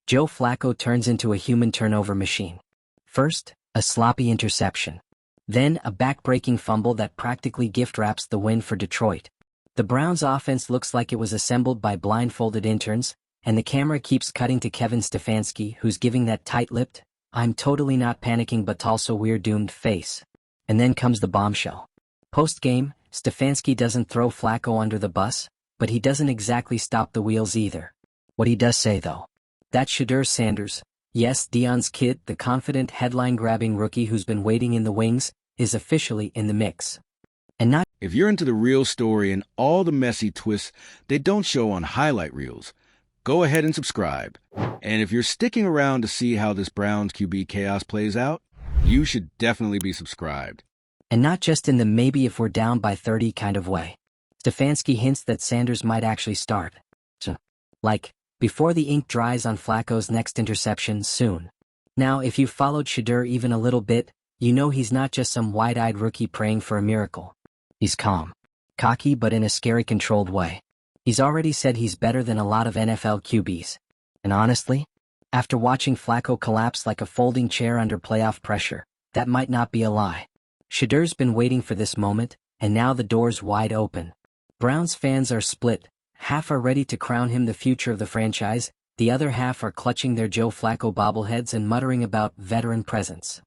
Joe Flacco turns into a human turnover machine. First, a sloppy interception. Then, a back-breaking fumble that practically gift-wraps the win for Detroit. The Browns' offense looks like it was assembled by blindfolded interns, and the camera keeps cutting to Kevin Stefanski, who's giving that tight-lipped, "I'm totally not panicking but also we're doomed" face. And then comes the bombshell. Post-game, Stefanski doesn't throw Flacco under the bus, but he doesn't exactly stop the wheels either. What he does say though, that Shedeur Sanders, yes, Dion's kid, the confident headline-grabbing rookie who's been waiting in the wings, is officially in the mix. And not If you're into the real story and all the messy twists they don't show on highlight reels, go ahead and subscribe. And if you're sticking around to see how this Browns QB chaos plays out, you should definitely be subscribed. And not just in the maybe if we're down by 30 kind of way. Stefanski hints that Sanders might actually start. Like, before the ink dries on Flacco's next interception soon. Now, if you've followed Shedeur even a little bit, you know he's not just some wide-eyed rookie praying for a miracle. He's calm, cocky but in a scary controlled way. He's already said he's better than a lot of NFL QBs. And honestly, after watching Flacco collapse like a folding chair under playoff pressure, that might not be a lie. Shedeur's been waiting for this moment, and now the door's wide open. Browns fans are split. Half are ready to crown him the future of the franchise, the other half are clutching their Joe Flacco bobbleheads and muttering about veteran presence.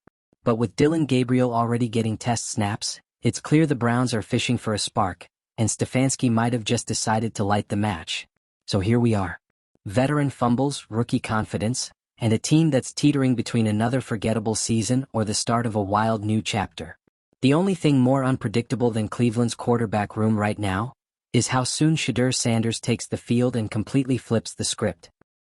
But with Dillon Gabriel already getting test snaps, it's clear the Browns are fishing for a spark, and Stefanski might have just decided to light the match. So here we are. Veteran fumbles, rookie confidence, and a team that's teetering between another forgettable season or the start of a wild new chapter. The only thing more unpredictable than Cleveland's quarterback room right now is how soon Shedeur Sanders takes the field and completely flips the script.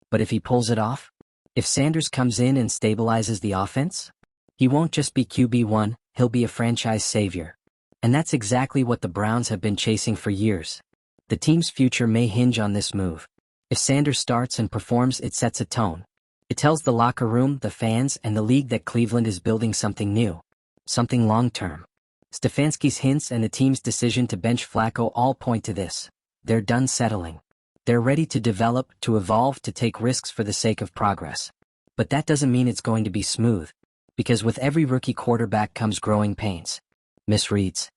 But if he pulls it off, if Sanders comes in and stabilizes the offense, he won't just be QB1, he'll be a franchise savior. And that's exactly what the Browns have been chasing for years. The team's future may hinge on this move. If Sanders starts and performs, it sets a tone. It tells the locker room, the fans, and the league that Cleveland is building something new. Something long-term. Stefanski's hints and the team's decision to bench Flacco all point to this. They're done settling. They're ready to develop, to evolve, to take risks for the sake of progress. But that doesn't mean it's going to be smooth. Because with every rookie quarterback comes growing pains. Misreads.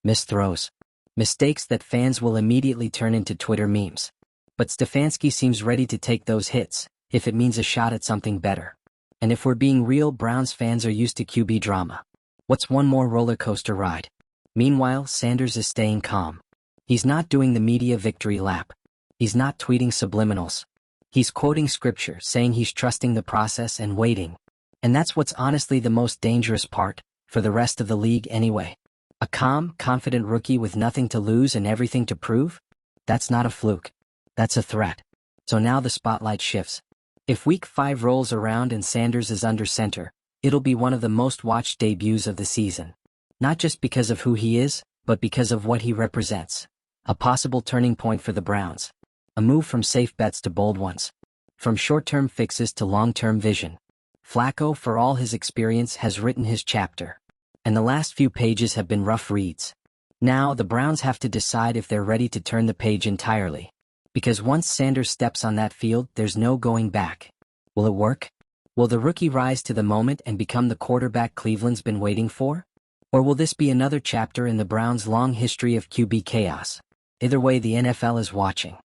Misthrows. Mistakes that fans will immediately turn into Twitter memes. But Stefanski seems ready to take those hits, if it means a shot at something better. And if we're being real, Browns fans are used to QB drama. What's one more roller coaster ride? Meanwhile, Sanders is staying calm. He's not doing the media victory lap. He's not tweeting subliminals. He's quoting scripture, saying he's trusting the process and waiting. And that's what's honestly the most dangerous part, for the rest of the league anyway. A calm, confident rookie with nothing to lose and everything to prove? That's not a fluke. That's a threat. So now the spotlight shifts. If Week 5 rolls around and Sanders is under center, it'll be one of the most watched debuts of the season. Not just because of who he is, but because of what he represents. A possible turning point for the Browns. A move from safe bets to bold ones. From short-term fixes to long-term vision. Flacco, for all his experience, has written his chapter. And the last few pages have been rough reads. Now, the Browns have to decide if they're ready to turn the page entirely. Because once Sanders steps on that field, there's no going back. Will it work? Will the rookie rise to the moment and become the quarterback Cleveland's been waiting for? Or will this be another chapter in the Browns' long history of QB chaos? Either way, the NFL is watching.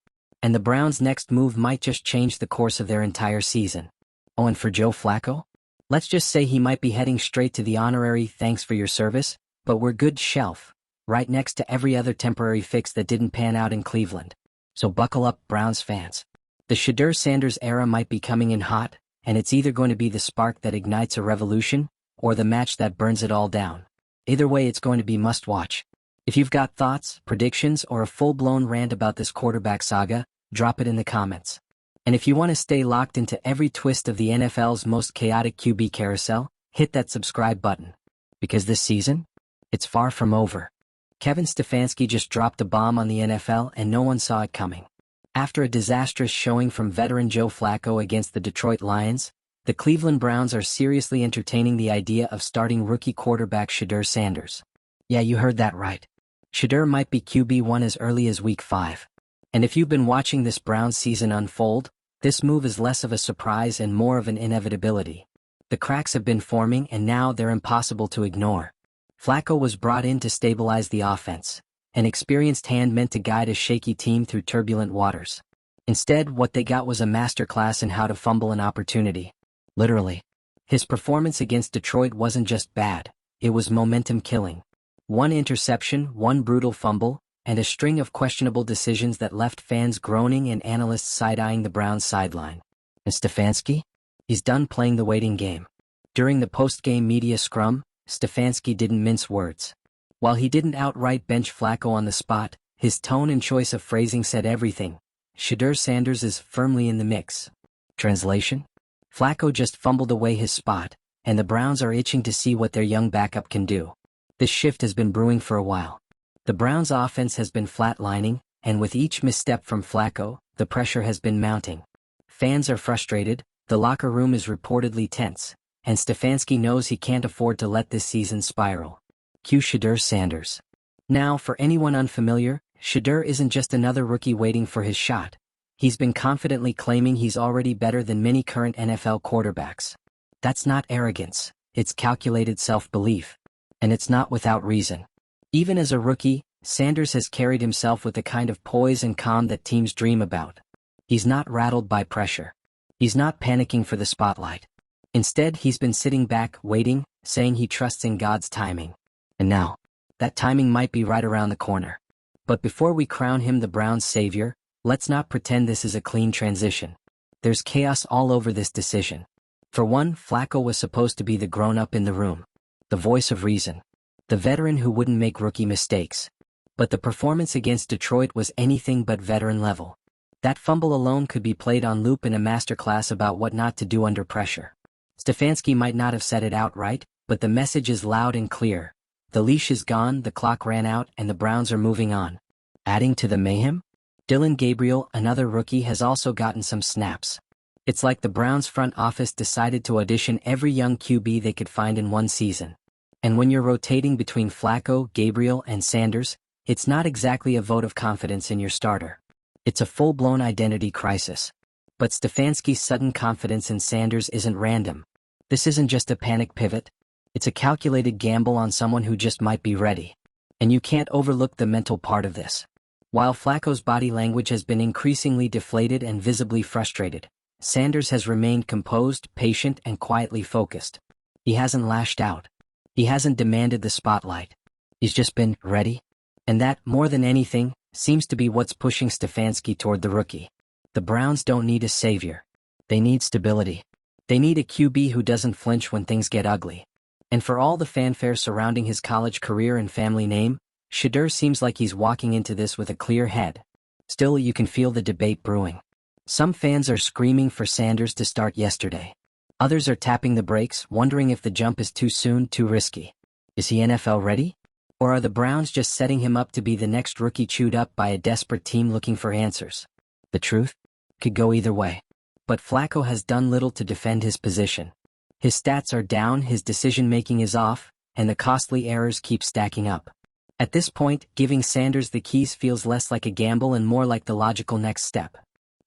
And the Browns' next move might just change the course of their entire season. Oh, and for Joe Flacco? Let's just say he might be heading straight to the honorary "thanks for your service, but we're good" shelf, right next to every other temporary fix that didn't pan out in Cleveland. So buckle up, Browns fans. The Shedeur Sanders era might be coming in hot, and it's either going to be the spark that ignites a revolution, or the match that burns it all down. Either way, it's going to be must-watch. If you've got thoughts, predictions, or a full-blown rant about this quarterback saga, drop it in the comments. And if you want to stay locked into every twist of the NFL's most chaotic QB carousel, hit that subscribe button. Because this season, it's far from over. Kevin Stefanski just dropped a bomb on the NFL and no one saw it coming. After a disastrous showing from veteran Joe Flacco against the Detroit Lions, the Cleveland Browns are seriously entertaining the idea of starting rookie quarterback Shedeur Sanders. Yeah, you heard that right. Shedeur might be QB1 as early as Week 5. And if you've been watching this Browns season unfold, This move is less of a surprise and more of an inevitability. The cracks have been forming and now they're impossible to ignore. Flacco was brought in to stabilize the offense, an experienced hand meant to guide a shaky team through turbulent waters. Instead, what they got was a masterclass in how to fumble an opportunity. Literally. His performance against Detroit wasn't just bad, it was momentum-killing. One interception, one brutal fumble, and a string of questionable decisions that left fans groaning and analysts side-eyeing the Browns sideline. And Stefanski? He's done playing the waiting game. During the post-game media scrum, Stefanski didn't mince words. While he didn't outright bench Flacco on the spot, his tone and choice of phrasing said everything. Shedeur Sanders is firmly in the mix. Translation? Flacco just fumbled away his spot, and the Browns are itching to see what their young backup can do. This shift has been brewing for a while. The Browns' offense has been flatlining, and with each misstep from Flacco, the pressure has been mounting. Fans are frustrated, the locker room is reportedly tense, and Stefanski knows he can't afford to let this season spiral. Cue Shedeur Sanders. Now, for anyone unfamiliar, Shedeur isn't just another rookie waiting for his shot. He's been confidently claiming he's already better than many current NFL quarterbacks. That's not arrogance, it's calculated self-belief. And it's not without reason. Even as a rookie, Sanders has carried himself with the kind of poise and calm that teams dream about. He's not rattled by pressure. He's not panicking for the spotlight. Instead, he's been sitting back, waiting, saying he trusts in God's timing. And now, that timing might be right around the corner. But before we crown him the Browns' savior, let's not pretend this is a clean transition. There's chaos all over this decision. For one, Flacco was supposed to be the grown-up in the room. The voice of reason. The veteran who wouldn't make rookie mistakes. But the performance against Detroit was anything but veteran level. That fumble alone could be played on loop in a masterclass about what not to do under pressure. Stefanski might not have said it outright, but the message is loud and clear. The leash is gone, the clock ran out, and the Browns are moving on. Adding to the mayhem? Dillon Gabriel, another rookie, has also gotten some snaps. It's like the Browns front office decided to audition every young QB they could find in one season. And when you're rotating between Flacco, Gabriel, and Sanders, it's not exactly a vote of confidence in your starter. It's a full-blown identity crisis. But Stefanski's sudden confidence in Sanders isn't random. This isn't just a panic pivot. It's a calculated gamble on someone who just might be ready. And you can't overlook the mental part of this. While Flacco's body language has been increasingly deflated and visibly frustrated, Sanders has remained composed, patient, and quietly focused. He hasn't lashed out. He hasn't demanded the spotlight. He's just been ready. And that, more than anything, seems to be what's pushing Stefanski toward the rookie. The Browns don't need a savior. They need stability. They need a QB who doesn't flinch when things get ugly. And for all the fanfare surrounding his college career and family name, Shedeur seems like he's walking into this with a clear head. Still, you can feel the debate brewing. Some fans are screaming for Sanders to start yesterday. Others are tapping the brakes, wondering if the jump is too soon, too risky. Is he NFL ready? Or are the Browns just setting him up to be the next rookie chewed up by a desperate team looking for answers? The truth? Could go either way. But Flacco has done little to defend his position. His stats are down, his decision-making is off, and the costly errors keep stacking up. At this point, giving Sanders the keys feels less like a gamble and more like the logical next step.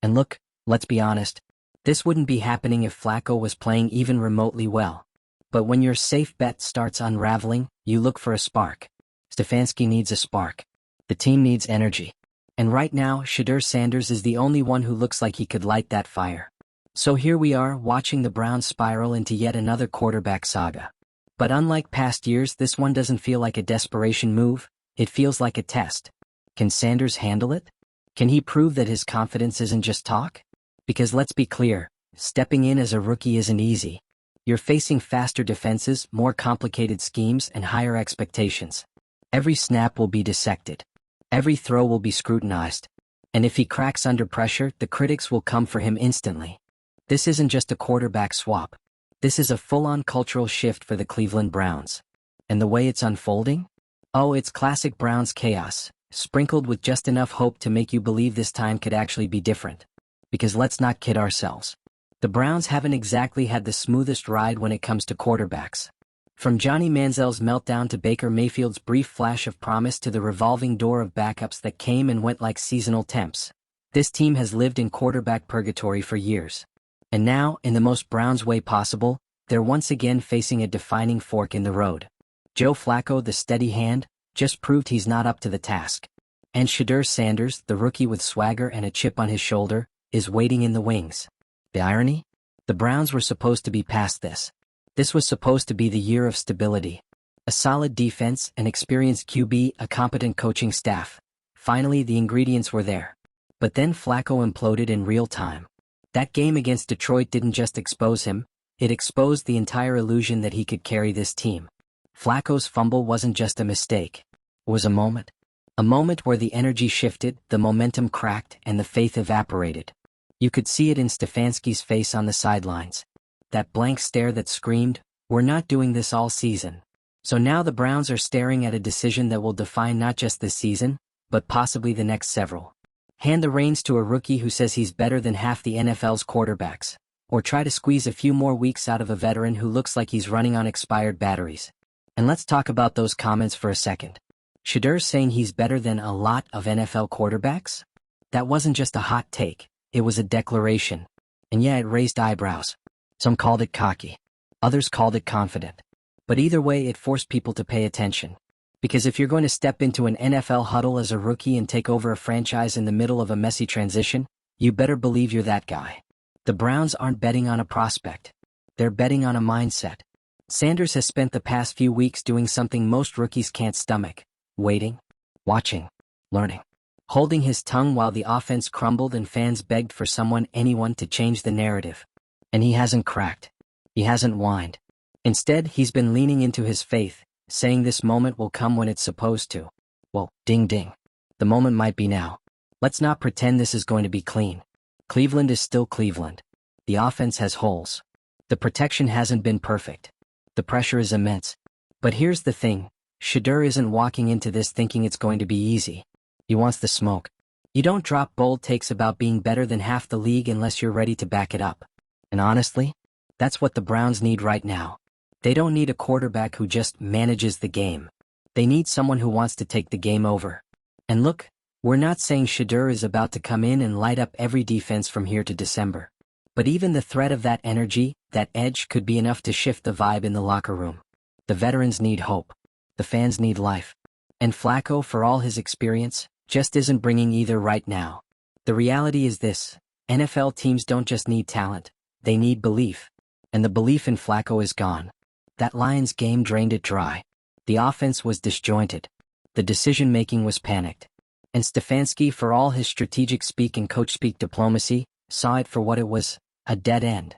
And look, let's be honest. This wouldn't be happening if Flacco was playing even remotely well. But when your safe bet starts unraveling, you look for a spark. Stefanski needs a spark. The team needs energy. And right now, Shedeur Sanders is the only one who looks like he could light that fire. So here we are, watching the Browns spiral into yet another quarterback saga. But unlike past years, this one doesn't feel like a desperation move, it feels like a test. Can Sanders handle it? Can he prove that his confidence isn't just talk? Because let's be clear, stepping in as a rookie isn't easy. You're facing faster defenses, more complicated schemes, and higher expectations. Every snap will be dissected. Every throw will be scrutinized. And if he cracks under pressure, the critics will come for him instantly. This isn't just a quarterback swap. This is a full-on cultural shift for the Cleveland Browns. And the way it's unfolding? Oh, it's classic Browns chaos, sprinkled with just enough hope to make you believe this time could actually be different. Because let's not kid ourselves. The Browns haven't exactly had the smoothest ride when it comes to quarterbacks. From Johnny Manziel's meltdown to Baker Mayfield's brief flash of promise to the revolving door of backups that came and went like seasonal temps, This team has lived in quarterback purgatory for years. And now, in the most Browns way possible, they're once again facing a defining fork in the road. Joe Flacco, the steady hand, just proved he's not up to the task. And Shedeur Sanders, the rookie with swagger and a chip on his shoulder, is waiting in the wings. The irony? The Browns were supposed to be past this. This was supposed to be the year of stability. A solid defense, an experienced QB, a competent coaching staff. Finally, the ingredients were there. But then Flacco imploded in real time. That game against Detroit didn't just expose him, it exposed the entire illusion that he could carry this team. Flacco's fumble wasn't just a mistake. It was a moment. A moment where the energy shifted, the momentum cracked, and the faith evaporated. You could see it in Stefanski's face on the sidelines. That blank stare that screamed, "We're not doing this all season." So now the Browns are staring at a decision that will define not just this season, but possibly the next several. Hand the reins to a rookie who says he's better than half the NFL's quarterbacks, or try to squeeze a few more weeks out of a veteran who looks like he's running on expired batteries. And let's talk about those comments for a second. Shedeur saying he's better than a lot of NFL quarterbacks? That wasn't just a hot take, it was a declaration. And yeah, it raised eyebrows. Some called it cocky. Others called it confident. But either way, it forced people to pay attention. Because if you're going to step into an NFL huddle as a rookie and take over a franchise in the middle of a messy transition, you better believe you're that guy. The Browns aren't betting on a prospect. They're betting on a mindset. Sanders has spent the past few weeks doing something most rookies can't stomach: waiting, watching, learning. Holding his tongue while the offense crumbled and fans begged for anyone to change the narrative. And he hasn't cracked. He hasn't whined. Instead, he's been leaning into his faith, saying this moment will come when it's supposed to. Well, ding ding. The moment might be now. Let's not pretend this is going to be clean. Cleveland is still Cleveland. The offense has holes. The protection hasn't been perfect. The pressure is immense. But here's the thing, Shedeur isn't walking into this thinking it's going to be easy. He wants the smoke. You don't drop bold takes about being better than half the league unless you're ready to back it up. And honestly, that's what the Browns need right now. They don't need a quarterback who just manages the game. They need someone who wants to take the game over. And look, we're not saying Shedeur is about to come in and light up every defense from here to December. But even the threat of that energy, that edge, could be enough to shift the vibe in the locker room. The veterans need hope. The fans need life. And Flacco, for all his experience, just isn't bringing either right now. The reality is this: NFL teams don't just need talent, they need belief. And the belief in Flacco is gone. That Lions game drained it dry. The offense was disjointed. The decision-making was panicked. And Stefanski, for all his strategic speak and coach-speak diplomacy, saw it for what it was: a dead end.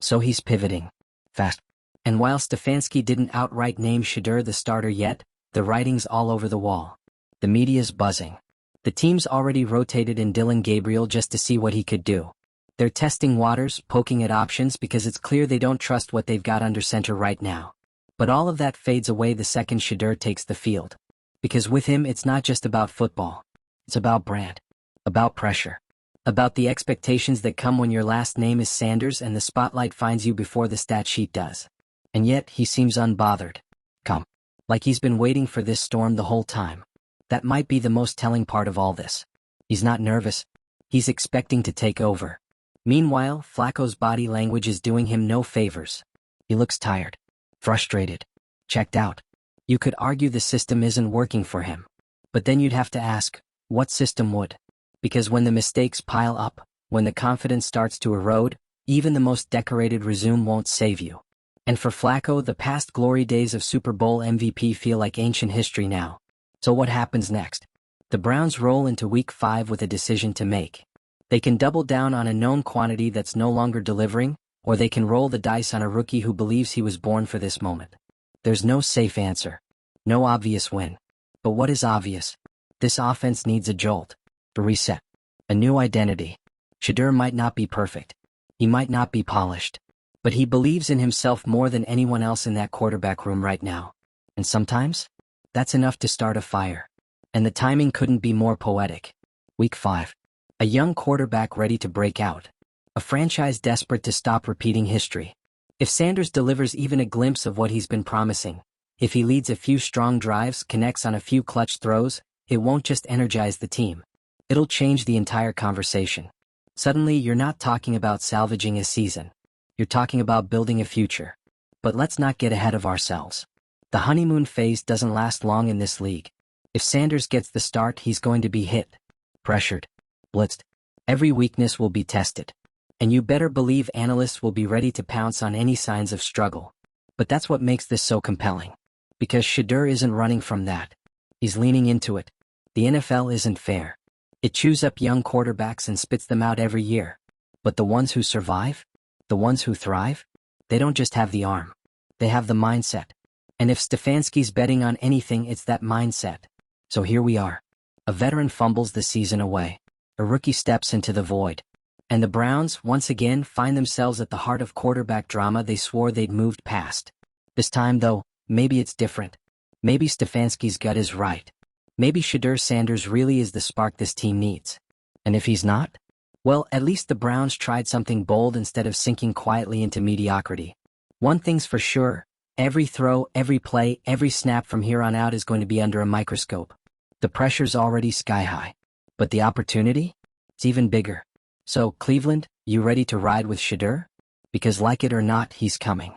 So he's pivoting. Fast. And while Stefanski didn't outright name Shedeur the starter yet, the writing's all over the wall. The media's buzzing. The team's already rotated in Dylan Gabriel just to see what he could do. They're testing waters, poking at options because it's clear they don't trust what they've got under center right now. But all of that fades away the second Shedeur takes the field. Because with him, it's not just about football. It's about brand. About pressure. About the expectations that come when your last name is Sanders and the spotlight finds you before the stat sheet does. And yet, he seems unbothered. Calm. Like he's been waiting for this storm the whole time. That might be the most telling part of all this. He's not nervous. He's expecting to take over. Meanwhile, Flacco's body language is doing him no favors. He looks tired, frustrated, checked out. You could argue the system isn't working for him. But then you'd have to ask, what system would? Because when the mistakes pile up, when the confidence starts to erode, even the most decorated resume won't save you. And for Flacco, the past glory days of Super Bowl MVP feel like ancient history now. So what happens next? The Browns roll into Week 5 with a decision to make. They can double down on a known quantity that's no longer delivering, or they can roll the dice on a rookie who believes he was born for this moment. There's no safe answer. No obvious win. But what is obvious? This offense needs a jolt. A reset. A new identity. Shedeur might not be perfect. He might not be polished. But he believes in himself more than anyone else in that quarterback room right now. And sometimes, that's enough to start a fire. And the timing couldn't be more poetic. Week 5. A young quarterback ready to break out. A franchise desperate to stop repeating history. If Sanders delivers even a glimpse of what he's been promising, if he leads a few strong drives, connects on a few clutch throws, it won't just energize the team. It'll change the entire conversation. Suddenly, you're not talking about salvaging a season. You're talking about building a future. But let's not get ahead of ourselves. The honeymoon phase doesn't last long in this league. If Sanders gets the start, he's going to be hit, pressured, blitzed. Every weakness will be tested. And you better believe analysts will be ready to pounce on any signs of struggle. But that's what makes this so compelling. Because Shedeur isn't running from that. He's leaning into it. The NFL isn't fair. It chews up young quarterbacks and spits them out every year. But the ones who survive, the ones who thrive, they don't just have the arm. They have the mindset. And if Stefanski's betting on anything, it's that mindset. So here we are. A veteran fumbles the season away. A rookie steps into the void. And the Browns, once again, find themselves at the heart of quarterback drama they swore they'd moved past. This time, though, maybe it's different. Maybe Stefanski's gut is right. Maybe Shedeur Sanders really is the spark this team needs. And if he's not? Well, at least the Browns tried something bold instead of sinking quietly into mediocrity. One thing's for sure, every throw, every play, every snap from here on out is going to be under a microscope. The pressure's already sky high. But the opportunity? It's even bigger. So, Cleveland, you ready to ride with Shedeur? Because like it or not, he's coming.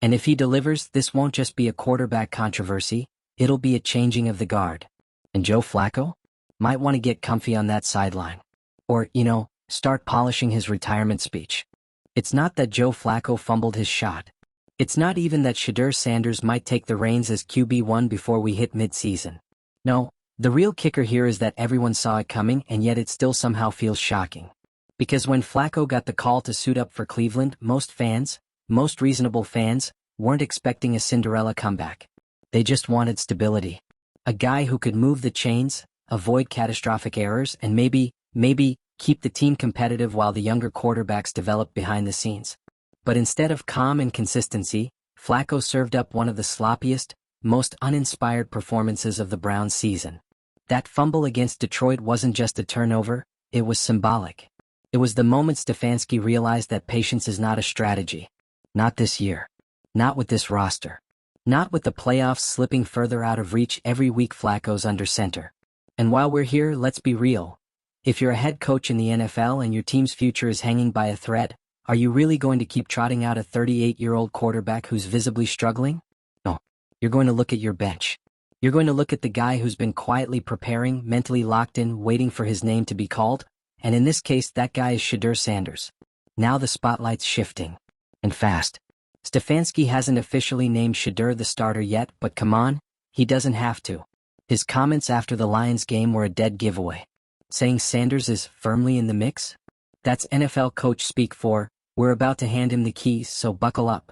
And if he delivers, this won't just be a quarterback controversy, it'll be a changing of the guard. And Joe Flacco? Might want to get comfy on that sideline. Or, start polishing his retirement speech. It's not that Joe Flacco fumbled his shot. It's not even that Shedeur Sanders might take the reins as QB1 before we hit mid-season. No, the real kicker here is that everyone saw it coming and yet it still somehow feels shocking. Because when Flacco got the call to suit up for Cleveland, most fans, most reasonable fans, weren't expecting a Cinderella comeback. They just wanted stability. A guy who could move the chains, avoid catastrophic errors, and maybe keep the team competitive while the younger quarterbacks developed behind the scenes. But instead of calm and consistency, Flacco served up one of the sloppiest, most uninspired performances of the Browns season. That fumble against Detroit wasn't just a turnover, it was symbolic. It was the moment Stefanski realized that patience is not a strategy. Not this year. Not with this roster. Not with the playoffs slipping further out of reach every week Flacco's under center. And while we're here, let's be real. If you're a head coach in the NFL and your team's future is hanging by a thread, are you really going to keep trotting out a 38-year-old quarterback who's visibly struggling? No. You're going to look at your bench. You're going to look at the guy who's been quietly preparing, mentally locked in, waiting for his name to be called. And in this case, that guy is Shedeur Sanders. Now the spotlight's shifting. And fast. Stefanski hasn't officially named Shedeur the starter yet, but come on, he doesn't have to. His comments after the Lions game were a dead giveaway. Saying Sanders is firmly in the mix? That's NFL coach speak for, we're about to hand him the keys, so buckle up.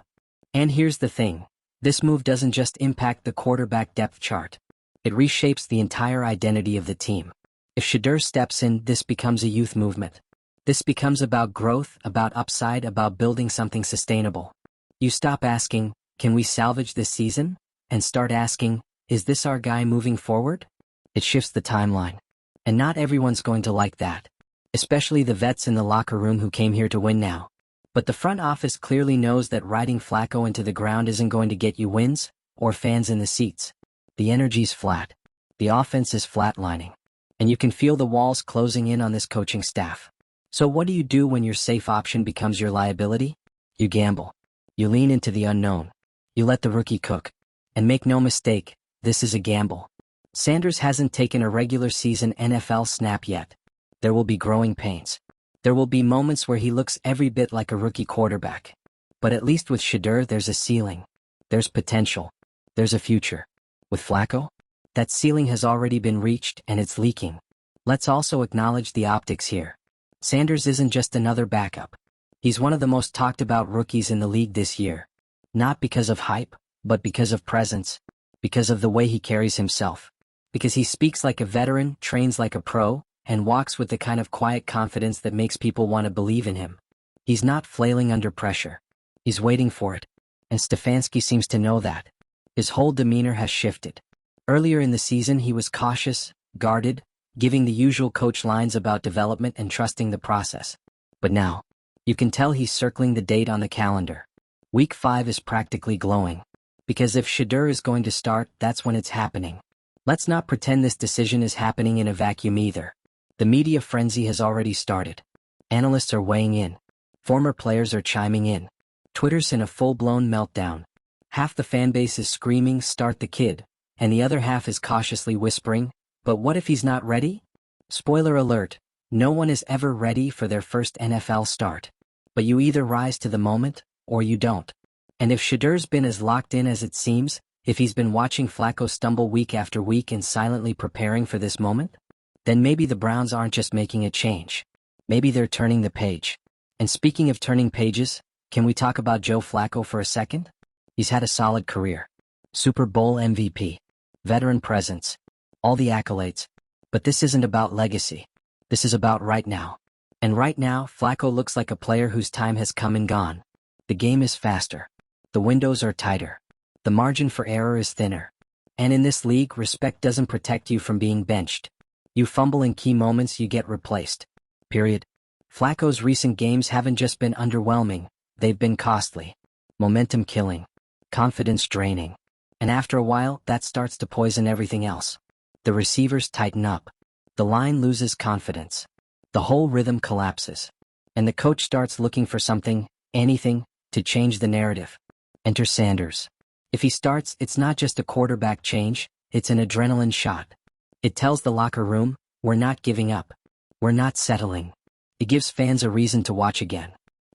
And here's the thing. This move doesn't just impact the quarterback depth chart. It reshapes the entire identity of the team. If Shedeur steps in, this becomes a youth movement. This becomes about growth, about upside, about building something sustainable. You stop asking, can we salvage this season? And start asking, is this our guy moving forward? It shifts the timeline. And not everyone's going to like that. Especially the vets in the locker room who came here to win now. But the front office clearly knows that riding Flacco into the ground isn't going to get you wins, or fans in the seats. The energy's flat. The offense is flatlining. And you can feel the walls closing in on this coaching staff. So what do you do when your safe option becomes your liability? You gamble. You lean into the unknown. You let the rookie cook. And make no mistake, this is a gamble. Sanders hasn't taken a regular season NFL snap yet. There will be growing pains. There will be moments where he looks every bit like a rookie quarterback. But at least with Shedeur, there's a ceiling. There's potential. There's a future. With Flacco? That ceiling has already been reached and it's leaking. Let's also acknowledge the optics here. Sanders isn't just another backup. He's one of the most talked about rookies in the league this year. Not because of hype, but because of presence. Because of the way he carries himself. Because he speaks like a veteran, trains like a pro, and walks with the kind of quiet confidence that makes people want to believe in him. He's not flailing under pressure. He's waiting for it. And Stefanski seems to know that. His whole demeanor has shifted. Earlier in the season he was cautious, guarded, giving the usual coach lines about development and trusting the process. But now, you can tell he's circling the date on the calendar. Week 5 is practically glowing. Because if Shedeur is going to start, that's when it's happening. Let's not pretend this decision is happening in a vacuum either. The media frenzy has already started. Analysts are weighing in. Former players are chiming in. Twitter's in a full-blown meltdown. Half the fanbase is screaming, "Start the kid," and the other half is cautiously whispering, "But what if he's not ready?" Spoiler alert, no one is ever ready for their first NFL start. But you either rise to the moment, or you don't. And if Shedeur's been as locked in as it seems, if he's been watching Flacco stumble week after week and silently preparing for this moment, then maybe the Browns aren't just making a change. Maybe they're turning the page. And speaking of turning pages, can we talk about Joe Flacco for a second? He's had a solid career. Super Bowl MVP. Veteran presence. All the accolades. But this isn't about legacy. This is about right now. And right now, Flacco looks like a player whose time has come and gone. The game is faster. The windows are tighter. The margin for error is thinner. And in this league, respect doesn't protect you from being benched. You fumble in key moments, you get replaced. Period. Flacco's recent games haven't just been underwhelming, they've been costly. Momentum killing. Confidence draining. And after a while, that starts to poison everything else. The receivers tighten up. The line loses confidence. The whole rhythm collapses. And the coach starts looking for something, anything, to change the narrative. Enter Sanders. If he starts, it's not just a quarterback change, it's an adrenaline shot. It tells the locker room, we're not giving up. We're not settling. It gives fans a reason to watch again.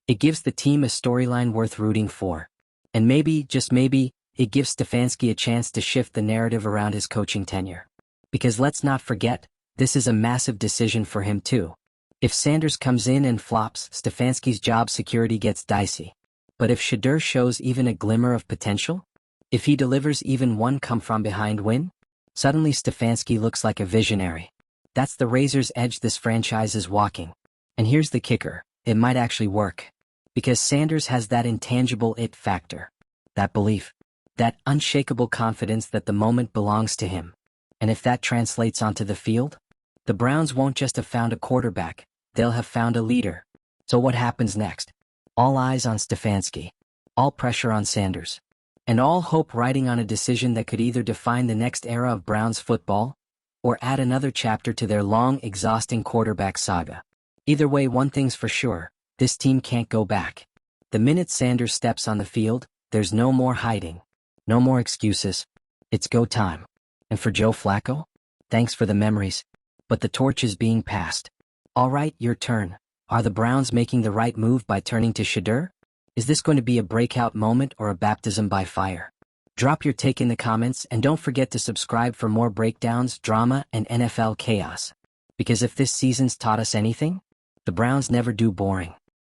It gives the team a storyline worth rooting for. And maybe, just maybe, it gives Stefanski a chance to shift the narrative around his coaching tenure. Because let's not forget, this is a massive decision for him too. If Sanders comes in and flops, Stefanski's job security gets dicey. But if Shedeur shows even a glimmer of potential, if he delivers even one come-from-behind win, suddenly Stefanski looks like a visionary. That's the razor's edge this franchise is walking. And here's the kicker, it might actually work. Because Sanders has that intangible it factor. That belief. That unshakable confidence that the moment belongs to him. And if that translates onto the field, the Browns won't just have found a quarterback, they'll have found a leader. So what happens next? All eyes on Stefanski. All pressure on Sanders. And all hope riding on a decision that could either define the next era of Browns football, or add another chapter to their long, exhausting quarterback saga. Either way, one thing's for sure, this team can't go back. The minute Sanders steps on the field, there's no more hiding. No more excuses. It's go time. And for Joe Flacco? Thanks for the memories. But the torch is being passed. All right, your turn. Are the Browns making the right move by turning to Shedeur? Is this going to be a breakout moment or a baptism by fire? Drop your take in the comments and don't forget to subscribe for more breakdowns, drama, and NFL chaos. Because if this season's taught us anything, the Browns never do boring.